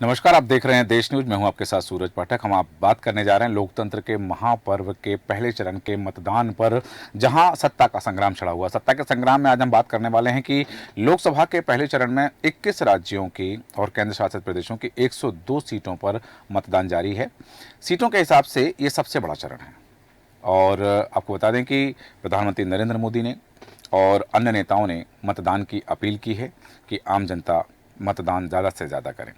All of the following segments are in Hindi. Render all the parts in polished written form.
नमस्कार, आप देख रहे हैं देश न्यूज। मैं हूं आपके साथ सूरज पाठक। हम आप बात करने जा रहे हैं लोकतंत्र के महापर्व के पहले चरण के मतदान पर, जहां सत्ता का संग्राम छिड़ा हुआ। सत्ता के संग्राम में आज हम बात करने वाले हैं कि लोकसभा के पहले चरण में 21 राज्यों की और केंद्र शासित प्रदेशों की 102 सीटों पर मतदान जारी है। सीटों के हिसाब से ये सबसे बड़ा चरण है और आपको बता दें कि प्रधानमंत्री नरेंद्र मोदी ने और अन्य नेताओं ने मतदान की अपील की है कि आम जनता मतदान ज़्यादा से ज़्यादा करें।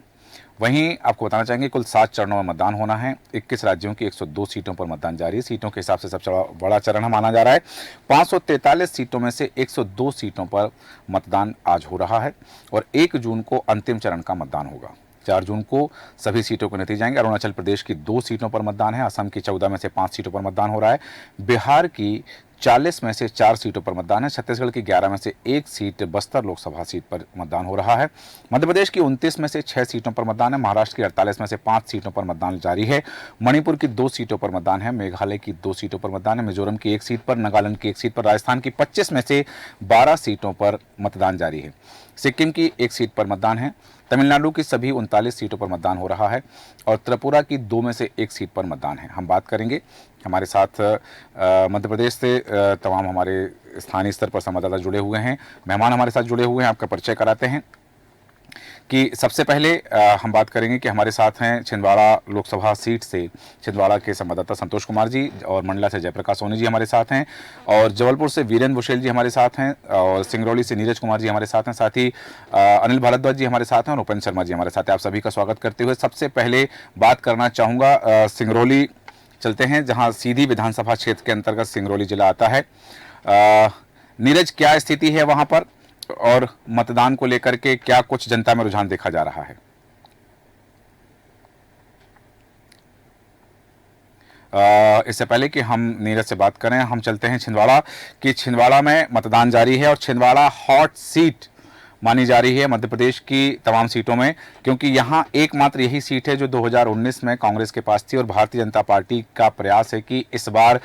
वहीं आपको बताना चाहेंगे कुल 7 चरणों में मतदान होना है। 21 राज्यों की 102 सीटों पर मतदान जारी है। सीटों के हिसाब से सबसे बड़ा चरण माना जा रहा है। 543 सीटों में से 102 सीटों पर मतदान आज हो रहा है और 1 जून को अंतिम चरण का मतदान होगा। 4 जून को सभी सीटों के नतीजे आएंगे। अरुणाचल प्रदेश की 2 सीटों पर मतदान है। असम की 14 में से 5 सीटों पर मतदान हो रहा है। बिहार की 40 में से 4 सीटों पर मतदान है। छत्तीसगढ़ की 11 में से 1 सीट बस्तर लोकसभा सीट पर मतदान हो रहा है। मध्य प्रदेश की 29 में से 6 सीटों पर मतदान है। महाराष्ट्र की 48 में से 5 सीटों पर मतदान जारी है। मणिपुर की 2 सीटों पर मतदान है। मेघालय की 2 सीटों पर मतदान है। मिजोरम की 1 सीट पर, नागालैंड की 1 सीट पर, राजस्थान की 25 में से 12 सीटों पर मतदान जारी है। सिक्किम की 1 सीट पर मतदान है। तमिलनाडु की सभी 39 सीटों पर मतदान हो रहा है और त्रिपुरा की 2 में से 1 सीट पर मतदान है। हम बात करेंगे हमारे साथ मध्य प्रदेश से तमाम हमारे स्थानीय स्तर पर संवाददाता जुड़े हुए हैं, मेहमान हमारे साथ जुड़े हुए हैं। आपका परिचय कराते हैं कि सबसे पहले हम बात करेंगे कि हमारे साथ हैं छिंदवाड़ा लोकसभा सीट से छिंदवाड़ा के संवाददाता संतोष कुमार जी और मंडला से जयप्रकाश सोनी जी हमारे साथ हैं और जबलपुर से वीरेंद्र बुशेल जी हमारे साथ हैं और सिंगरौली से नीरज कुमार जी हमारे साथ हैं। साथ ही अनिल भारद्वाज जी हमारे साथ हैं और उपेंद्र शर्मा जी हमारे साथ हैं। आप सभी का स्वागत करते हुए सबसे पहले बात करना चाहूँगा सिंगरौली चलते हैं, जहाँ सीधी विधानसभा क्षेत्र के अंतर्गत सिंगरौली जिला आता है। नीरज, क्या स्थिति है वहाँ पर और मतदान को लेकर के क्या कुछ जनता में रुझान देखा जा रहा है? इससे पहले कि हम नीरज से बात करें, हम चलते हैं छिंदवाड़ा कि छिंदवाड़ा में मतदान जारी है और छिंदवाड़ा हॉट सीट मानी जा रही है मध्य प्रदेश की तमाम सीटों में, क्योंकि यहाँ एकमात्र यही सीट है जो 2019 में कांग्रेस के पास थी और भारतीय जनता पार्टी का प्रयास है कि इस बार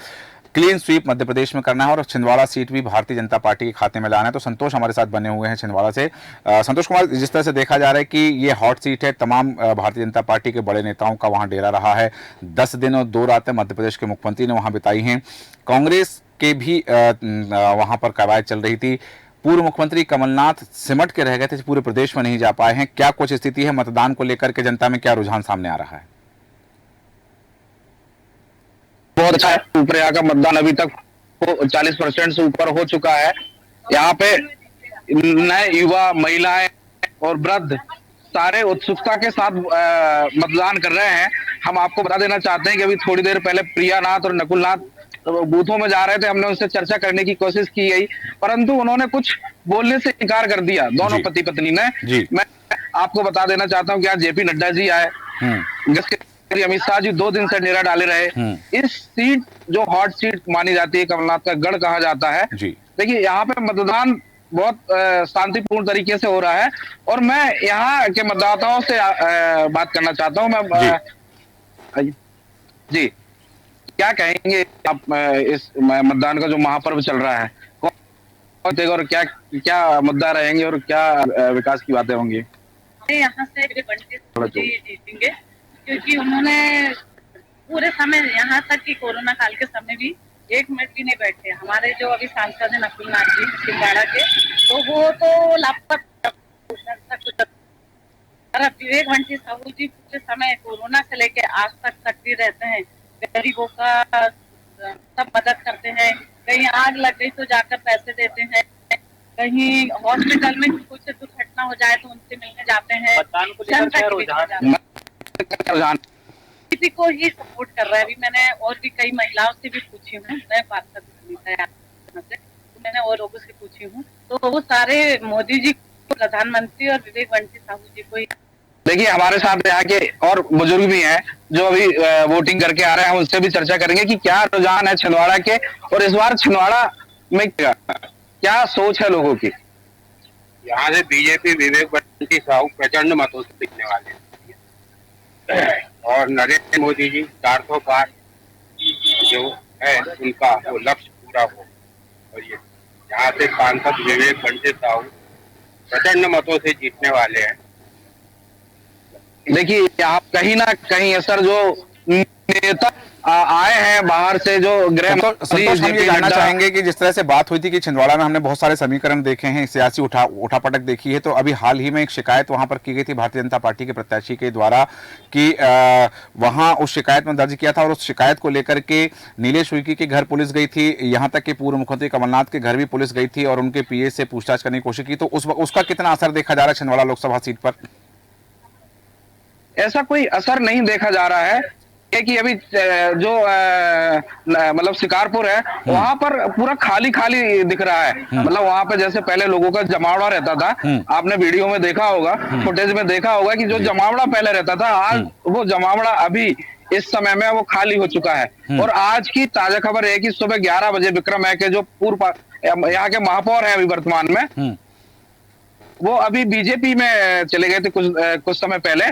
क्लीन स्वीप मध्य प्रदेश में करना है और छिंदवाड़ा सीट भी भारतीय जनता पार्टी के खाते में लाना है। तो संतोष हमारे साथ बने हुए हैं छिंदवाड़ा से। संतोष कुमार, जिस तरह से देखा जा रहा है कि ये हॉट सीट है, तमाम भारतीय जनता पार्टी के बड़े नेताओं का वहां डेरा रहा है। 10 दिन और 2 रातें मध्य प्रदेश के मुख्यमंत्री ने वहां बिताई हैं। कांग्रेस के भी वहां पर कवायद चल रही थी। पूर्व मुख्यमंत्री कमलनाथ सिमट के रह गए थे, पूरे प्रदेश में नहीं जा पाए हैं। क्या कुछ स्थिति है मतदान को लेकर के, जनता में क्या रुझान सामने आ रहा है? बहुत अच्छा है। ऊपर यहाँ का मतदान अभी तक 40% से ऊपर हो चुका है। यहाँ पे नए युवा, महिलाएं और वृद्ध सारे उत्सुकता के साथ मतदान कर रहे हैं। हम आपको बता देना चाहते हैं कि अभी थोड़ी देर पहले प्रिया नाथ और नकुल नाथ बूथों में जा रहे थे। हमने उनसे चर्चा करने की कोशिश की गई, परंतु उन्होंने कुछ बोलने से इनकार कर दिया, दोनों पति पत्नी ने। मैं आपको बता देना चाहता हूँ कि आज जेपी नड्डा जी आए, अमित शाह जी 2 दिन से डेरा डाले रहे। इस सीट जो हॉट सीट मानी जाती है, कमलनाथ का गढ़ कहा जाता है, देखिए यहाँ पे मतदान बहुत शांतिपूर्ण तरीके से हो रहा है और मैं यहाँ के मतदाताओं से बात करना चाहता हूँ। मैं जी, क्या कहेंगे आप इस मतदान का जो महापर्व चल रहा है, कौन और क्या क्या मुद्दा रहेंगे और क्या विकास की बातें होंगी? यहाँ से जीतेंगे क्योंकि उन्होंने पूरे समय, यहाँ तक कि कोरोना काल के समय भी 1 मिनट भी नहीं बैठे। हमारे जो अभी सांसद है नकुल नाथ जी छिंदवाड़ा के, तो वो तो लापता। विवेक बंटी साहू जी पूरे समय कोरोना से लेके आज तक सक्रिय रहते हैं, गरीबों का सब मदद करते हैं। कहीं आग लग गई तो जाकर पैसे देते हैं, कहीं हॉस्पिटल में कुछ दुर्घटना हो जाए तो उनसे मिलने जाते हैं। किसी को ही सपोर्ट कर रहा है। अभी मैंने और भी कई महिलाओं से भी पूछी हूँ, मैं बात करती मैंने और लोगों से पूछी हूँ, तो वो सारे मोदी जी, प्रधानमंत्री और विवेक बंटी साहू जी को ही। देखिए, हमारे साथ यहाँ के और बुजुर्ग भी हैं जो अभी वोटिंग करके आ रहे हैं। हम उससे भी चर्चा करेंगे कि क्या रुझान है छिंदवाड़ा के और इस बार छिंदवाड़ा में क्या सोच है लोगों की। यहाँ से बीजेपी विवेक बंटी साहू प्रचंड मतों से जीतने वाले हैं और नरेंद्र मोदी जी 400 पार जो है उनका वो लक्ष्य पूरा हो। और ये यहाँ से सांसद विवेक बंटी साहू प्रचंड मतों से जीतने वाले हैं। देखिए यहाँ कहीं ना कहीं सर जो नेता आए हैं बाहर से, जो गृह संतोष, हम ये जानना चाहेंगे कि जिस तरह से बात हुई थी कि छिंदवाड़ा में हमने बहुत सारे समीकरण देखे हैं, सियासी उठापटक देखी है, तो अभी हाल ही में एक शिकायत वहां पर की गई थी भारतीय जनता पार्टी के प्रत्याशी के द्वारा कि वहां उस शिकायत में दर्ज किया था और उस शिकायत को लेकर के नीलेश उइके के घर पुलिस गई थी, यहां तक कि पूर्व मुख्यमंत्री कमलनाथ के घर भी पुलिस गई थी और उनके पीए से पूछताछ करने की कोशिश की, तो उसका कितना असर देखा जा रहा है छिंदवाड़ा लोकसभा सीट पर? ऐसा कोई असर नहीं देखा जा रहा है कि अभी जो मतलब शिकारपुर है वहां पर पूरा खाली खाली दिख रहा है। मतलब वहां पे जैसे पहले लोगों का जमावड़ा रहता था, आपने वीडियो में देखा होगा, फुटेज में देखा होगा कि जो जमावड़ा पहले रहता था, आज वो जमावड़ा अभी इस समय में वो खाली हो चुका है। और आज की ताजा खबर है कि सुबह 11 बजे विक्रम है के जो पूर्व यहाँ के महापौर है अभी वर्तमान में, वो अभी बीजेपी में चले गए थे कुछ समय पहले,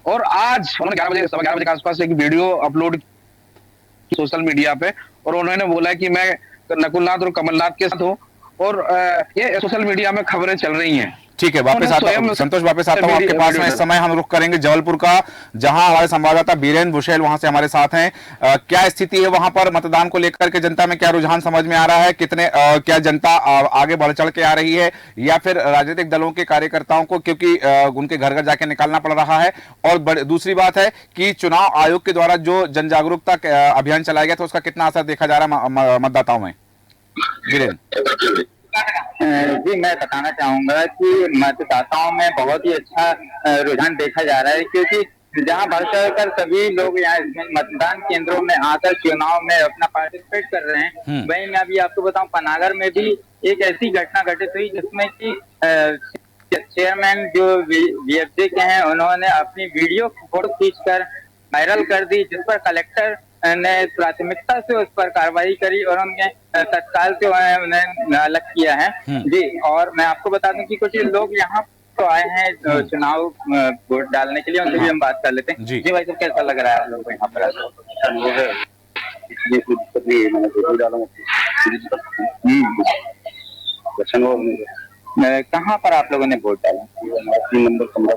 और आज उन्होंने 11 बजे के आसपास एक वीडियो अपलोड की सोशल मीडिया पे, और उन्होंने बोला कि मैं नकुलनाथ और कमलनाथ के साथ हूँ, और ये सोशल मीडिया में खबरें चल रही हैं। ठीक है, वापस आता हूं संतोष, वापस आता हूं आपके पास में। इस समय हम रुख करेंगे जबलपुर का, जहां हमारे संवाददाता बीरेंद्र बुशेल वहां से हमारे साथ हैं। क्या स्थिति है वहां पर मतदान को लेकर के? जनता में क्या रुझान समझ में आ रहा है? कितने क्या जनता आगे बढ़ चढ़ के आ रही है, या फिर राजनीतिक दलों के कार्यकर्ताओं को क्योंकि उनके घर घर जाके निकालना पड़ रहा है? और दूसरी बात है कि चुनाव आयोग के द्वारा जो जन जागरूकता अभियान चलाया गया था, उसका कितना असर देखा जा रहा है मतदाताओं में? बीरेंद्र जी, मैं बताना चाहूंगा कि मतदाताओं में बहुत ही अच्छा रुझान देखा जा रहा है, क्योंकि जहां बढ़ चढ़कर सभी लोग यहाँ मतदान केंद्रों में आकर चुनाव में अपना पार्टिसिपेट कर रहे हैं। वहीं मैं अभी आपको बताऊं, पनागर में भी एक ऐसी घटना घटित हुई जिसमें कि चेयरमैन जो वीएफजे के हैं, उन्होंने अपनी वीडियो फोटो खींचकर वायरल कर दी, जिस पर कलेक्टर ने प्राथमिकता से उस पर कार्रवाई करी और उन्हें तत्काल से उन्हें अलग किया है। जी, और मैं आपको बता दूं कि कुछ लोग यहाँ तो आए हैं चुनाव वोट डालने के लिए, उनसे भी हम बात कर लेते हैं। जी भाई, तो कैसा लग रहा है लोग यहाँ पर? कहाँ पर आप लोगों ने वोट डाला? 3 नंबर कमरा।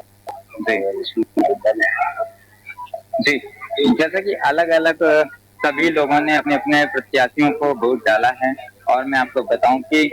जी, जैसे कि अलग अलग सभी लोगों ने अपने अपने प्रत्याशियों को वोट डाला है, और मैं आपको बताऊं कि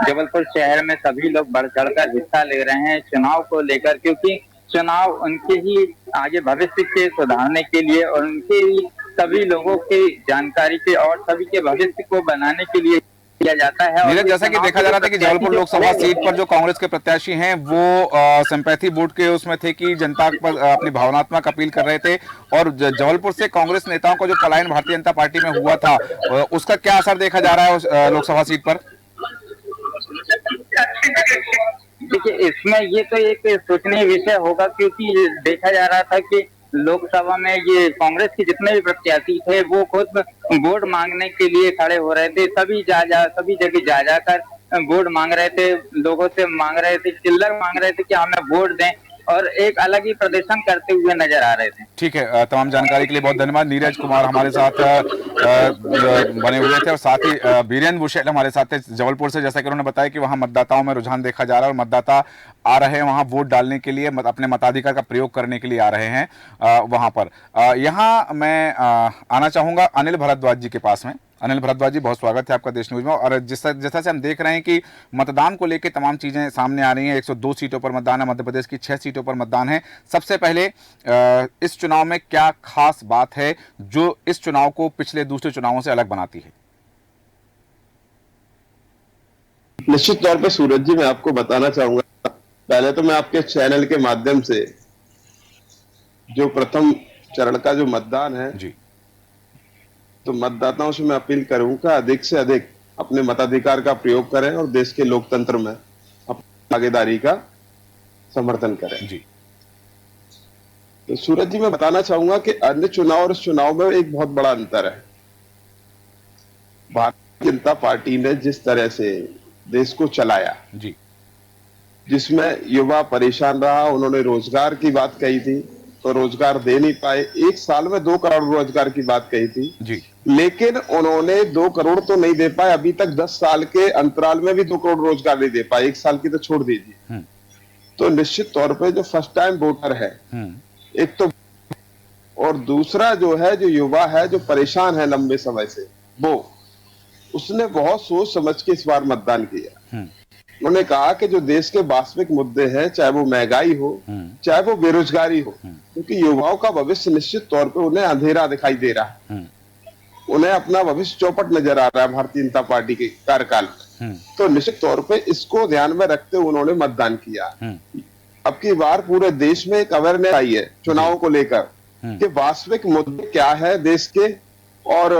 जबलपुर शहर में सभी लोग बढ़ चढ़कर हिस्सा ले रहे हैं चुनाव को लेकर, क्योंकि चुनाव उनके ही आगे भविष्य के सुधारने के लिए और उनके ही सभी लोगों की जानकारी के और सभी के भविष्य को बनाने के लिए किया जाता है। नीरज, जैसा कि देखा जा रहा था कि जबलपुर लोकसभा सीट पर जो कांग्रेस के प्रत्याशी हैं वो सिंपैथी वोट के उसमें थे कि जनता पर अपनी भावनात्मक अपील कर रहे थे, और जबलपुर से कांग्रेस नेताओं का जो पलायन भारतीय जनता पार्टी में हुआ था, उसका क्या असर देखा जा रहा है उस लोकसभा सीट पर? देखिए, इसमें ये तो एक सोचनीय विषय होगा, क्योंकि देखा जा रहा था कि लोकसभा में ये कांग्रेस के जितने भी प्रत्याशी थे वो खुद वोट मांगने के लिए खड़े हो रहे थे, सभी जगह जा जाकर वोट मांग रहे थे, लोगों से मांग रहे थे, चिल्लर मांग रहे थे कि हमें वोट दें, और एक अलग ही प्रदर्शन करते हुए नजर आ रहे थे। ठीक है, तमाम जानकारी के लिए बहुत धन्यवाद। नीरज कुमार हमारे साथ बने हुए थे, और साथ ही बीरेंद्र बुशेल हमारे साथ थे जबलपुर से। जैसा कि उन्होंने बताया कि वहां मतदाताओं में रुझान देखा जा रहा है और मतदाता आ रहे हैं वहां वोट डालने के लिए, अपने मताधिकार का प्रयोग करने के लिए आ रहे हैं वहां पर। यहाँ मैं आना चाहूंगा अनिल भारद्वाज जी के पास में। अनिल भारद्वाज जी, बहुत स्वागत है आपका देश न्यूज में। और जैसा से हम देख रहे हैं कि मतदान को लेकर तमाम चीजें सामने आ रही हैं। 102 सीटों पर मतदान है, मध्य प्रदेश की 6 सीटों पर मतदान है। सबसे पहले इस चुनाव में क्या खास बात है जो इस चुनाव को पिछले दूसरे चुनावों से अलग बनाती है? निश्चित तौर पे सूरज जी, मैं आपको बताना चाहूंगा, पहले तो मैं आपके चैनल के माध्यम से जो प्रथम चरण का जो मतदान है जी, तो मतदाताओं से मैं अपील करूंगा अधिक से अधिक अपने मताधिकार का प्रयोग करें और देश के लोकतंत्र में अपनी भागीदारी का समर्थन करें। जी, तो सूरज जी, मैं बताना चाहूंगा कि अन्य चुनाव और इस चुनाव में एक बहुत बड़ा अंतर है। भारतीय जनता पार्टी ने जिस तरह से देश को चलाया जी, जिसमें युवा परेशान रहा, उन्होंने रोजगार की बात कही थी तो रोजगार दे नहीं पाए, 1 साल में 2 करोड़ रोजगार की बात कही थी जी, लेकिन उन्होंने 2 करोड़ तो नहीं दे पाए, अभी तक 10 साल के अंतराल में भी 2 करोड़ रोजगार नहीं दे पाए, 1 साल की तो छोड़ दीजिए। तो निश्चित तौर पे जो फर्स्ट टाइम वोटर है, एक तो, और दूसरा जो है, जो युवा है, जो परेशान है लंबे समय से, वो उसने बहुत सोच समझ के इस बार मतदान किया। उन्होंने कहा कि जो देश के वास्तविक मुद्दे हैं, चाहे वो महंगाई हो, चाहे वो बेरोजगारी हो, क्योंकि युवाओं का भविष्य निश्चित तौर पे उन्हें अंधेरा दिखाई दे रहा है, उन्हें अपना भविष्य चौपट नजर आ रहा है भारतीय जनता पार्टी के कार्यकाल में। तो निश्चित तौर पे इसको ध्यान में रखते हुए उन्होंने मतदान किया। अब की बार पूरे देश में एक अवेयरनेस आई है चुनाव को लेकर कि वास्तविक मुद्दे क्या है देश के, और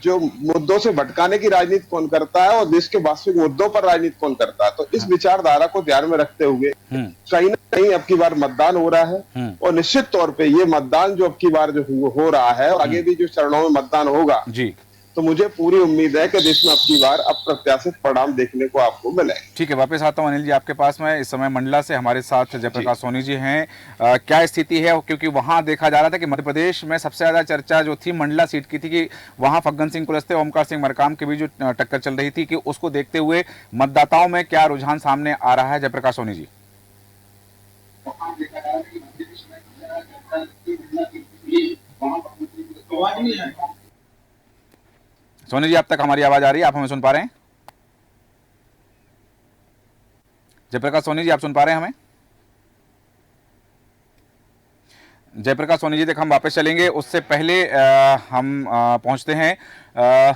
जो मुद्दों से भटकाने की राजनीति कौन करता है और देश के वास्तविक मुद्दों पर राजनीति कौन करता है। तो इस विचारधारा को ध्यान में रखते हुए कहीं ना कहीं अब की बार मतदान हो रहा है, और निश्चित तौर पे ये मतदान जो अब की बार जो हो रहा है और आगे भी जो चरणों में मतदान होगा जी, तो मुझे पूरी उम्मीद है कि देश में अब की बार अप्रत्याशित परिणाम देखने को आपको मिले। ठीक है, वापस आता हूं अनिल जी आपके पास में। इस समय मंडला से हमारे साथ जयप्रकाश सोनी जी हैं। क्या स्थिति है, क्योंकि वहां देखा जा रहा था कि मध्य प्रदेश में सबसे ज्यादा चर्चा जो थी मंडला सीट की थी कि वहां फग्गन सिंह कुलस्ते ओमकार सिंह मरकाम के बीच जो टक्कर चल रही थी, कि उसको देखते हुए मतदाताओं में क्या रुझान सामने आ रहा है। जयप्रकाश सोनी जी। सोनी जी, अब तक हमारी आवाज आ रही है? आप हमें सुन पा रहे हैं? जयप्रकाश सोनी जी, आप सुन पा रहे हैं हमें? जयप्रकाश सोनी जी, देख हम वापस चलेंगे, उससे पहले हम पहुंचते हैं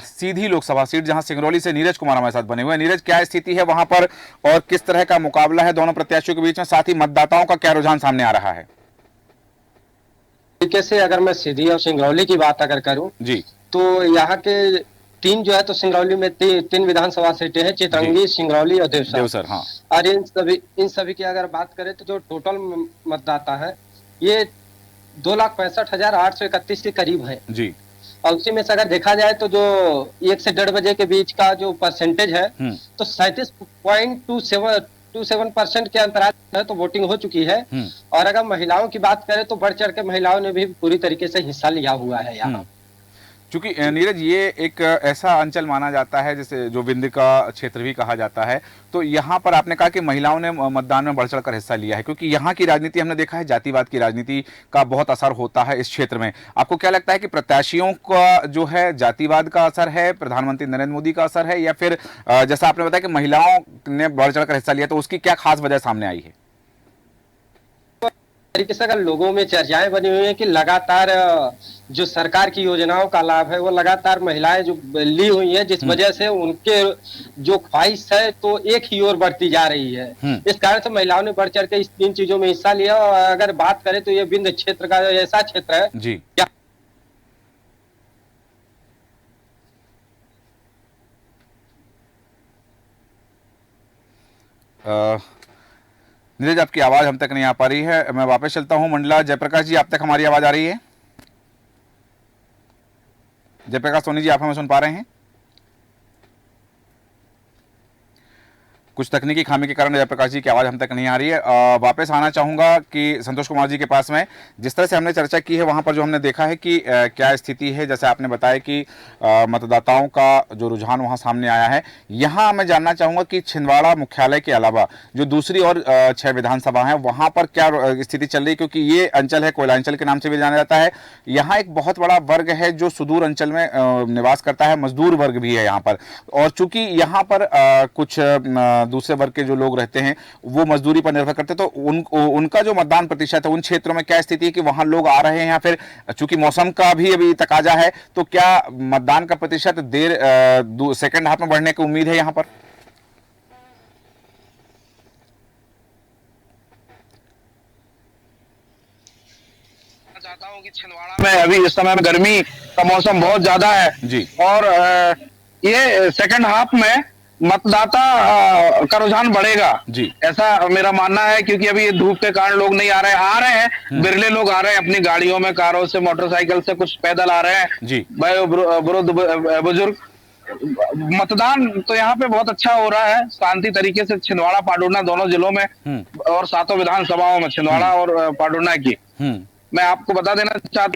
सीधी लोकसभा सीट, जहां सिंगरौली से नीरज कुमार हमारे साथ बने हुए हैं। नीरज, क्या स्थिति है वहां पर और किस तरह का मुकाबला है दोनों प्रत्याशियों के बीच में, साथ ही मतदाताओं का क्या रुझान सामने आ रहा है? तरीके से अगर मैं सीधी और सिंगरौली की बात अगर करूं जी, तो यहाँ के तीन जो है, तो सिंगरौली में तीन विधानसभा सीटें हैं, चितरंगी, सिंगरौली और देवसर। हाँ। और इन सभी की अगर बात करें तो जो टोटल मतदाता है ये 2,65,831 के करीब है जी। और उसी में से अगर देखा जाए तो जो 1 से 1:30 बजे के बीच का जो परसेंटेज है, तो 37.27% के अंतराल है, तो वोटिंग हो चुकी है। और अगर महिलाओं की बात करें तो बढ़ चढ़ के महिलाओं ने भी पूरी तरीके से हिस्सा लिया हुआ है यहाँ। क्योंकि नीरज, ये एक ऐसा अंचल माना जाता है जिसे जो विंध्य का क्षेत्र भी कहा जाता है, तो यहाँ पर आपने कहा कि महिलाओं ने मतदान में बढ़ चढ़कर हिस्सा लिया है, क्योंकि यहाँ की राजनीति हमने देखा है जातिवाद की राजनीति का बहुत असर होता है इस क्षेत्र में। आपको क्या लगता है कि प्रत्याशियों का जो है जातिवाद का असर है, प्रधानमंत्री नरेंद्र मोदी का असर है, या फिर जैसा आपने बताया कि महिलाओं ने बढ़ चढ़कर हिस्सा लिया, तो उसकी क्या खास वजह सामने आई है? तरीके से अगर लोगों में चर्चाएं बनी हुई है कि लगातार जो सरकार की योजनाओं का लाभ है वो लगातार महिलाएं जो ली हुई हैं, जिस वजह से उनके जो ख्वाहिश है तो एक ही ओर बढ़ती जा रही है। इस कारण से महिलाओं ने बढ़ चढ़ के इस तीन चीजों में हिस्सा लिया। और अगर बात करें तो ये विंध्य क्षेत्र का ऐसा क्षेत्र है जी, क्या नीरज, आपकी आवाज हम तक नहीं आ पा रही है, मैं वापस चलता हूं मंडला। जयप्रकाश जी, आप तक हमारी आवाज आ रही है? जयप्रकाश सोनी जी, आप हमें सुन पा रहे हैं? कुछ तकनीकी खामी के कारण जयप्रकाश जी की आवाज़ हम तक नहीं आ रही है। वापस आना चाहूँगा कि संतोष कुमार जी के पास में, जिस तरह से हमने चर्चा की है वहाँ पर जो हमने देखा है कि क्या स्थिति है, जैसे आपने बताया कि मतदाताओं का जो रुझान वहाँ सामने आया है। यहाँ मैं जानना चाहूँगा कि छिंदवाड़ा मुख्यालय के अलावा जो दूसरी और 6 विधानसभा हैं वहाँ पर क्या स्थिति चल रही है, क्योंकि ये अंचल है कोयलांचल के नाम से भी जाना जाता है। यहाँ एक बहुत बड़ा वर्ग है जो सुदूर अंचल में निवास करता है, मजदूर वर्ग भी है यहाँ पर, और चूंकि यहाँ पर कुछ दूसरे वर्ग के जो लोग रहते हैं वो मजदूरी पर निर्भर करते हैं, तो उनका जो मतदान प्रतिशत है उन क्षेत्रों में क्या स्थिति है कि वहां लोग आ रहे हैं, या फिर चूंकि मौसम का भी अभी तकाजा है तो क्या मतदान का प्रतिशत देर सेकंड हाफ में बढ़ने की उम्मीद है यहाँ पर? चाहता हूँ कि छिंदवाड़ा में अभी इस समय गर्मी का मौसम बहुत ज्यादा है जी, और ये सेकंड हाफ में मतदाता का रुझान बढ़ेगा जी, ऐसा मेरा मानना है। क्योंकि अभी ये धूप के कारण लोग नहीं आ रहे हैं, बिरले लोग आ रहे हैं अपनी गाड़ियों में, कारों से, मोटरसाइकिल से, कुछ पैदल आ रहे हैं जी, वयोवृद्ध बुजुर्ग। मतदान तो यहाँ पे बहुत अच्छा हो रहा है, शांति तरीके से, छिंदवाड़ा पाडुरना दोनों जिलों में और 7 विधानसभाओं में, छिंदवाड़ा और पाडुरना की। मैं आपको बता देना चाहता हूँ,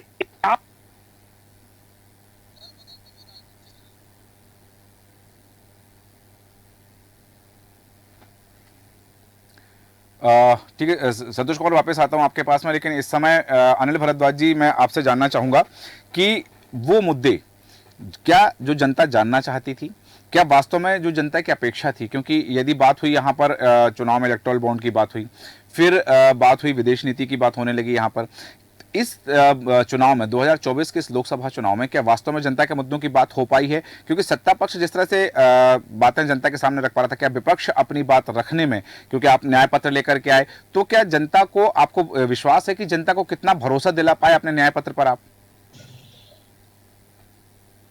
ठीक है, संतोष कुमार वापस आता हूं आपके पास में, लेकिन इस समय अनिल भारद्वाज जी मैं आपसे जानना चाहूंगा कि वो मुद्दे क्या जो जनता जानना चाहती थी, क्या वास्तव में जो जनता की अपेक्षा थी, क्योंकि यदि बात हुई यहाँ पर चुनाव में इलेक्टोरल बॉन्ड की बात हुई, फिर बात हुई विदेश नीति की बात होने लगी यहाँ पर, इस चुनाव में 2024 के इस लोकसभा चुनाव में क्या वास्तव में जनता के मुद्दों की बात हो पाई है? क्योंकि सत्ता पक्ष जिस तरह से बातें जनता के सामने रख पा रहा था, क्या विपक्ष अपनी बात रखने में, क्योंकि आप न्याय पत्र लेकर के आए, तो क्या जनता को, आपको विश्वास है कि जनता को कितना भरोसा दिला पाए अपने न्याय पत्र पर आप?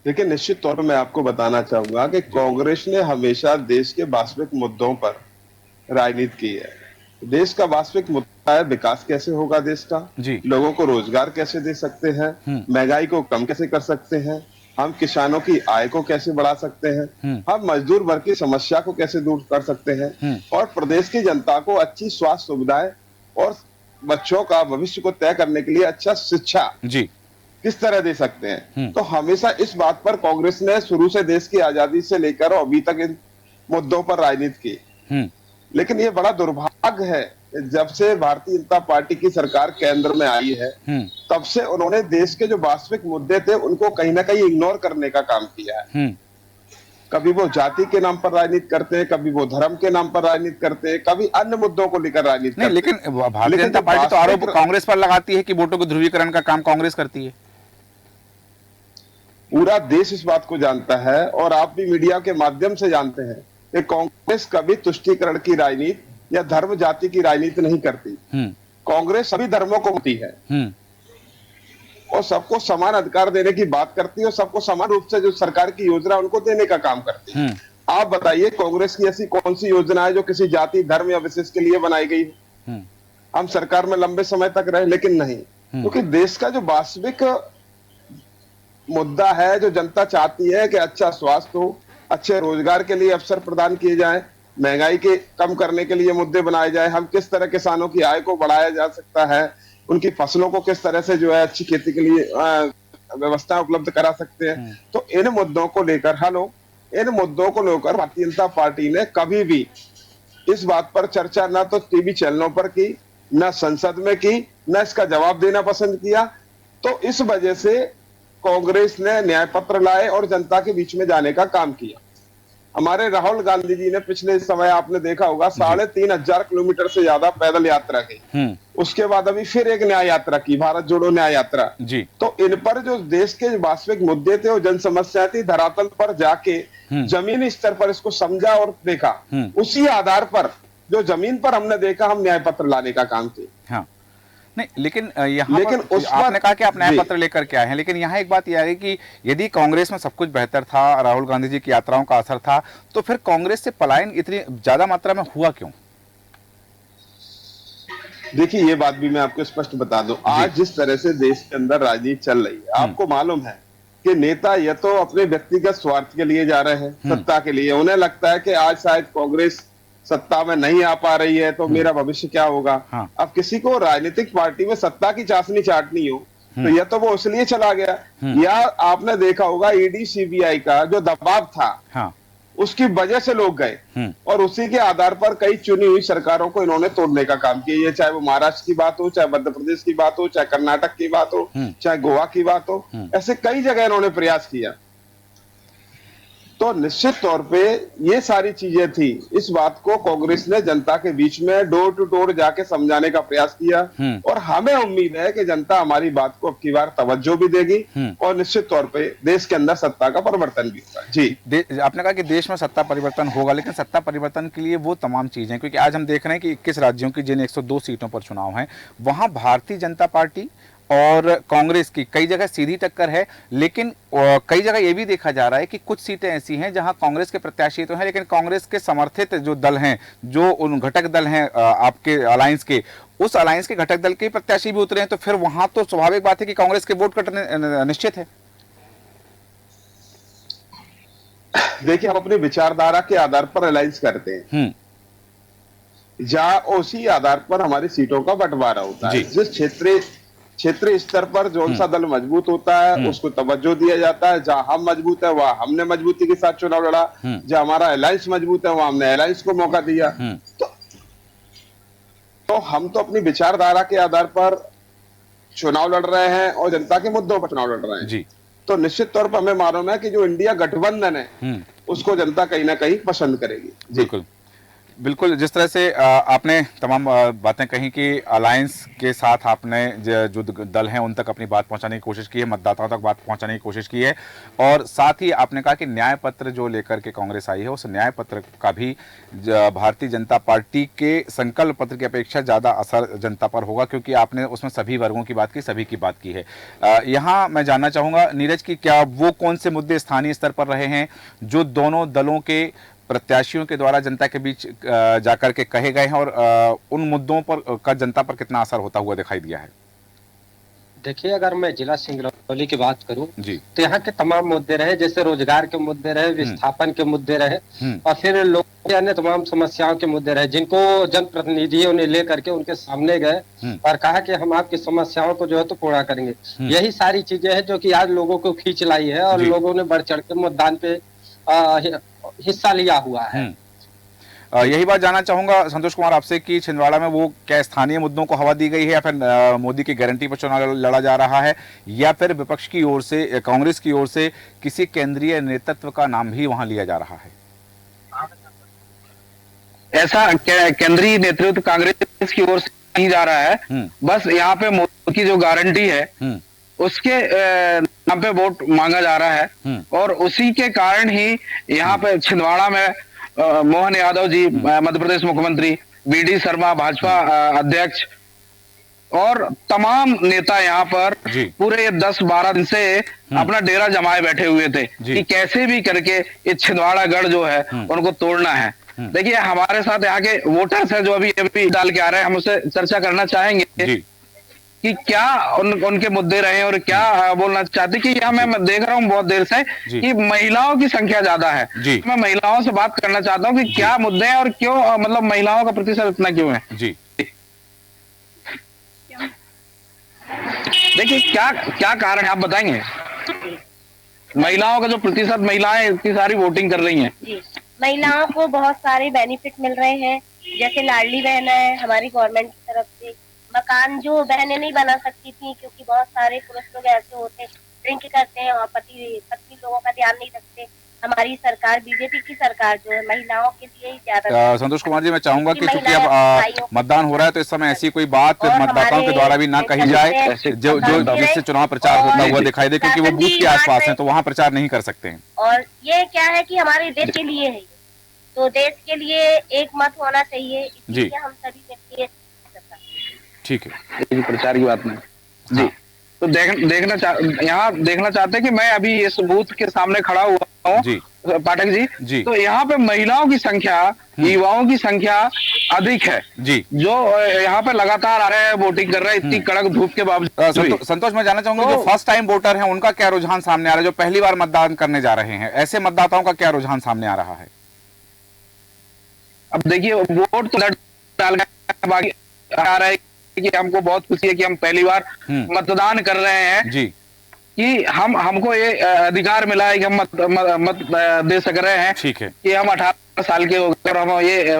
देखिए, निश्चित तौर पर मैं आपको बताना चाहूंगा कि कांग्रेस ने हमेशा देश के वास्तविक मुद्दों पर राजनीति की है। देश का वास्तविक मुद्दा है विकास कैसे होगा देश का, जी। लोगों को रोजगार कैसे दे सकते हैं, महंगाई को कम कैसे कर सकते हैं, हम किसानों की आय को कैसे बढ़ा सकते हैं, हम मजदूर वर्ग की समस्या को कैसे दूर कर सकते हैं, और प्रदेश की जनता को अच्छी स्वास्थ्य सुविधाएं और बच्चों का भविष्य को तय करने के लिए अच्छा शिक्षा जी किस तरह दे सकते हैं। तो हमेशा इस बात पर कांग्रेस ने शुरू से देश की आजादी से लेकर अभी तक इन मुद्दों पर राजनीति की। लेकिन ये बड़ा दुर्भाग्य है, जब से भारतीय जनता पार्टी की सरकार केंद्र में आई है तब से उन्होंने देश के जो वास्तविक मुद्दे थे उनको कहीं ना कहीं इग्नोर करने का काम किया है। कभी वो जाति के नाम पर राजनीति करते हैं, कभी वो धर्म के नाम पर राजनीति करते हैं, कभी अन्य मुद्दों को लेकर राजनीति नहीं, करते हैं। लेकिन भारतीय जनता पार्टी तो आरोप कांग्रेस पर लगाती है कि वोटों के ध्रुवीकरण का काम कांग्रेस करती है। पूरा देश इस बात को जानता है और आप भी मीडिया के माध्यम से जानते हैं कि कांग्रेस कभी तुष्टीकरण की राजनीति या धर्म जाति की राजनीति नहीं करती। कांग्रेस सभी धर्मों को होती है और सबको समान अधिकार देने की बात करती है और सबको समान रूप से जो सरकार की योजना उनको देने का काम करती है। आप बताइए, कांग्रेस की ऐसी कौन सी योजना है जो किसी जाति धर्म या विशेष के लिए बनाई गई है? हम सरकार में लंबे समय तक रहे, लेकिन नहीं, क्योंकि देश का जो वास्तविक मुद्दा है, जो जनता चाहती है कि अच्छा स्वास्थ्य हो, अच्छे रोजगार के लिए अवसर प्रदान किए जाएं, महंगाई के कम करने के लिए मुद्दे बनाए जाए, हम किस तरह किसानों की आय को बढ़ाया जा सकता है, उनकी फसलों को किस तरह से जो है अच्छी खेती के लिए व्यवस्था उपलब्ध करा सकते हैं। तो इन मुद्दों को लेकर इन मुद्दों को लेकर भारतीय जनता पार्टी ने कभी भी इस बात पर चर्चा ना तो टीवी चैनलों पर की, न संसद में की, न इसका जवाब देना पसंद किया। तो इस वजह से कांग्रेस ने न्याय पत्र लाए और जनता के बीच में जाने का काम किया। हमारे राहुल गांधी जी ने पिछले समय आपने देखा होगा 3,500 किलोमीटर से ज्यादा पैदल यात्रा की। उसके बाद अभी फिर एक न्याय यात्रा की, भारत जोड़ो न्याय यात्रा जी। तो इन पर जो देश के वास्तविक मुद्दे थे और जन समस्या थी, धरातल पर जाके जमीनी स्तर पर इसको समझा और देखा। उसी आधार पर जो जमीन पर हमने देखा, हम न्याय पत्र लाने का काम किया। हाँ। नहीं, लेकिन यहाँ पर आपने कहा कि आप न्याय पत्र लेकर के आए हैं, लेकिन यहाँ एक बात यह है कि यदि कांग्रेस में सब कुछ बेहतर था, राहुल गांधी जी की यात्राओं का असर था, तो फिर कांग्रेस से पलायन इतनी ज्यादा मात्रा में हुआ क्यों? देखिए, ये बात भी मैं आपको स्पष्ट बता दूं, आज जिस तरह से देश के अंदर राजनीति चल रही है, आपको मालूम है कि नेता या तो अपने व्यक्तिगत स्वार्थ के लिए जा रहे हैं, सत्ता के लिए। उन्हें लगता है कि आज शायद कांग्रेस सत्ता में नहीं आ पा रही है तो मेरा भविष्य क्या होगा। अब किसी को राजनीतिक पार्टी में सत्ता की चाशनी चाटनी हो तो या तो वो इसलिए चला गया, या आपने देखा होगा ईडी सीबीआई का जो दबाव था उसकी वजह से लोग गए और उसी के आधार पर कई चुनी हुई सरकारों को इन्होंने तोड़ने का काम किया। ये चाहे वो महाराष्ट्र की बात हो, चाहे मध्य प्रदेश की बात हो, चाहे कर्नाटक की बात हो, चाहे गोवा की बात हो, ऐसे कई जगह इन्होंने प्रयास किया। तो निश्चित तौर पे ये सारी चीजें थी, इस बात को कांग्रेस ने जनता के बीच में डोर टू डोर जाके समझाने का प्रयास किया और हमें उम्मीद है कि जनता हमारी बात को अब की बार तवज्जो भी देगी और निश्चित तौर पे देश के अंदर सत्ता का परिवर्तन भी होगा। जी, आपने कहा कि देश में सत्ता परिवर्तन होगा, लेकिन सत्ता परिवर्तन के लिए वो तमाम चीजें, क्योंकि आज हम देख रहे हैं कि 21 राज्यों की जिन 102 सीटों पर चुनाव है, वहां भारतीय जनता पार्टी और कांग्रेस की कई जगह सीधी टक्कर है, लेकिन कई जगह ये भी देखा जा रहा है कि कुछ सीटें ऐसी हैं जहां कांग्रेस के प्रत्याशी तो हैं, लेकिन कांग्रेस के समर्थित जो दल हैं, जो उन घटक दल हैं आपके अलायंस के, उस अलायंस के घटक दल के प्रत्याशी भी उतरे हैं। तो फिर वहां तो स्वाभाविक बात है कि कांग्रेस के वोट कटने निश्चित है। देखिए, हम अपनी विचारधारा के आधार पर अलायंस करते हैं, जहां उसी आधार पर हमारी सीटों का बंटवारा होता है। जिस क्षेत्रीय स्तर पर जो सा दल मजबूत होता है उसको तवज्जो दिया जाता है। जहां हम मजबूत है वहां हमने मजबूती के साथ चुनाव लड़ा, जहां हमारा अलायंस मजबूत है वहां हमने अलायंस को मौका दिया। तो तो हम तो अपनी विचारधारा के आधार पर चुनाव लड़ रहे हैं और जनता के मुद्दों पर चुनाव लड़ रहे हैं जी। तो निश्चित तौर पर हमें मालूम है कि जो इंडिया गठबंधन है उसको जनता कहीं ना कहीं पसंद करेगी। बिल्कुल बिल्कुल, जिस तरह से आपने तमाम बातें कही कि अलायंस के साथ आपने जो दल हैं उन तक अपनी बात पहुंचाने की कोशिश की है, मतदाताओं तक बात पहुंचाने की कोशिश की है, और साथ ही आपने कहा कि न्याय पत्र जो लेकर के कांग्रेस आई है उस न्याय पत्र का भी भारतीय जनता पार्टी के संकल्प पत्र की अपेक्षा ज़्यादा असर जनता पर होगा, क्योंकि आपने उसमें सभी वर्गों की बात की, सभी की बात की है। यहाँ मैं जानना चाहूँगा नीरज की क्या वो कौन से मुद्दे स्थानीय स्तर पर रहे हैं जो दोनों दलों के प्रत्याशियों के द्वारा जनता के बीच जाकर के कहे गए हैं, और उन मुद्दों पर का जनता पर कितना असर होता हुआ दिखाई दिया है? देखिए, अगर मैं जिला सिंगरौली की बात करूं जी, तो यहाँ के तमाम मुद्दे रहे, जैसे रोजगार के मुद्दे रहे, विस्थापन के मुद्दे रहे, और फिर लोगों के अन्य तमाम समस्याओं के मुद्दे रहे, जिनको जनप्रतिनिधियों ने लेकर के उनके सामने गए और कहा कि हम आपकी समस्याओं को जो है तो पूरा करेंगे। यही सारी चीजें हैं जो कि आज लोगों को खींच लाई है और लोगों ने बढ़ चढ़ के मतदान पे हिस्सा लिया हुआ है। यही बात जानना चाहूंगा संतोष कुमार आपसे कि छिंदवाड़ा में वो क्या स्थानीय मुद्दों को हवा दी गई है, या फिर मोदी की गारंटी पर चुनाव लड़ा जा रहा है, या फिर विपक्ष की ओर से, कांग्रेस की ओर से किसी केंद्रीय नेतृत्व का नाम भी वहां लिया जा रहा है? ऐसा केंद्रीय नेतृत्व कांग्रेस की ओर से नहीं जा रहा है, बस यहाँ पे मोदी की जो गारंटी है उसके नाम पे वोट मांगा जा रहा है, और उसी के कारण ही यहाँ पे छिंदवाड़ा में मोहन यादव जी मध्य प्रदेश मुख्यमंत्री, बीडी शर्मा भाजपा अध्यक्ष और तमाम नेता यहाँ पर पूरे 10-12 दिन से अपना डेरा जमाए बैठे हुए थे कि कैसे भी करके ये छिंदवाड़ा गढ़ जो है उनको तोड़ना है। देखिए, हमारे साथ यहाँ के वोटर्स है जो अभी डाल के आ रहे हैं, हम उससे चर्चा करना चाहेंगे कि क्या उनके मुद्दे रहे और क्या बोलना चाहते। कि यहाँ मैं देख रहा हूँ बहुत देर से कि महिलाओं की संख्या ज्यादा है, मैं महिलाओं से बात करना चाहता हूँ कि क्या मुद्दे हैं और क्यों, मतलब महिलाओं का प्रतिशत इतना क्यों है। जी, देखिए, क्या कारण है आप बताएंगे? महिलाओं का जो प्रतिशत, महिलाएं इतनी सारी वोटिंग कर रही हैं, महिलाओं को बहुत सारे बेनिफिट मिल रहे हैं, जैसे लाडली बहन है हमारी गवर्नमेंट की तरफ से, मकान जो बहनें नहीं बना सकती थी क्योंकि बहुत सारे पुरुष लोग ऐसे होते ड्रिंक करते हैं और पत्नी लोगों का ध्यान नहीं रखते, हमारी सरकार बीजेपी की सरकार जो है महिलाओं के लिए ही ज्यादा। संतोष कुमार जी, मैं चाहूंगा कि चूंकि अब मतदान हो रहा है तो इस समय ऐसी कोई बात मतदाताओं के द्वारा भी ना कही जाए जो जिससे चुनाव प्रचार होता हुआ दिखाई दे, क्योंकि वो बूथ के आसपास है तो वहाँ प्रचार नहीं कर सकते हैं। और ये क्या है कि हमारे देश के लिए है, तो देश के लिए एक मत होना चाहिए, इसलिए हम सभी मिलकर। ठीक है, प्रचार की बात नहीं जी। तो यहाँ देखना चाहते हैं कि मैं अभी इस बूथ के सामने खड़ा हुआ हूँ पाठक जी, तो यहाँ पे महिलाओं की संख्या, युवाओं की संख्या अधिक है जी, जो यहाँ पे लगातार आ रहे हैं, वोटिंग कर रहे हैं इतनी कड़क धूप के बावजूद। संतोष, मैं जानना चाहूंगा जो फर्स्ट टाइम वोटर हैं उनका क्या रुझान सामने आ रहा है, जो पहली बार मतदान करने जा रहे हैं, ऐसे मतदाताओं का क्या रुझान सामने आ रहा है? अब देखिए, वोट तो डाल बाकी आ रहा है कि हमको बहुत खुशी है कि हम पहली बार मतदान कर रहे हैं जी, कि हमको ये अधिकार मिला है कि हम मत दे सक रहे हैं। ठीक है, कि हम 18 साल के होकर हम ये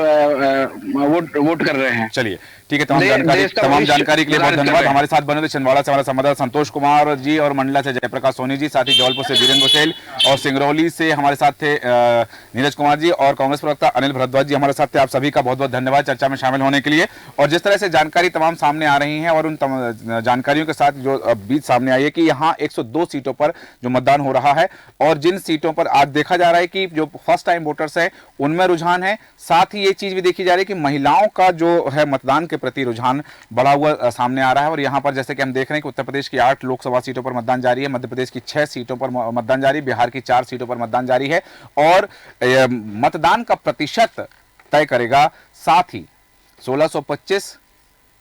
वोट कर रहे हैं। चलिए, ठीक है, तमाम जानकारी के लिए बहुत धन्यवाद। हमारे साथ बने थे छिंदवाड़ा से हमारे संवाददाता संतोष कुमार जी और मंडला से जयप्रकाश सोनी जी, साथ ही जबलपुर से वीरेंद्र गोसेल और सिंगरौली से हमारे साथ थे नीरज कुमार जी और कांग्रेस प्रवक्ता अनिल भारद्वाज जी हमारे साथ थे। आप सभी का बहुत बहुत धन्यवाद चर्चा में शामिल होने के लिए। और जिस तरह से जानकारी तमाम सामने आ रही है और उन जानकारियों के साथ जो बीच सामने आई है कि यहाँ 102 सीटों पर जो मतदान हो रहा है और जिन सीटों पर आज देखा जा रहा है कि जो फर्स्ट टाइम वोटर्स है उनमें रुझान है, साथ ही ये चीज भी देखी जा रही है कि महिलाओं का जो है मतदान के प्रति रुझान बढ़ा हुआ सामने आ रहा है। और यहाँ पर जैसे कि हम देख रहे हैं कि उत्तर प्रदेश की 8 लोकसभा सीटों पर मतदान जारी है, मध्य प्रदेश की 6 सीटों पर मतदान जारी, बिहार की 4 सीटों पर मतदान जारी है और मतदान का प्रतिशत तय करेगा। साथ ही 1625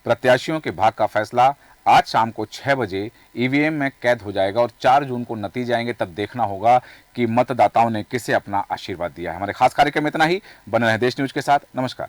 प्रत्याशियों के भाग का फैसला आज शाम को 6 बजे ईवीएम में कैद हो जाएगा और 4 जून को नतीजे आएंगे, तब देखना होगा कि मतदाताओं ने किसे अपना आशीर्वाद दिया है। हमारे खास कार्यक्रम में इतना ही। बने रहे देश न्यूज के साथ। नमस्कार।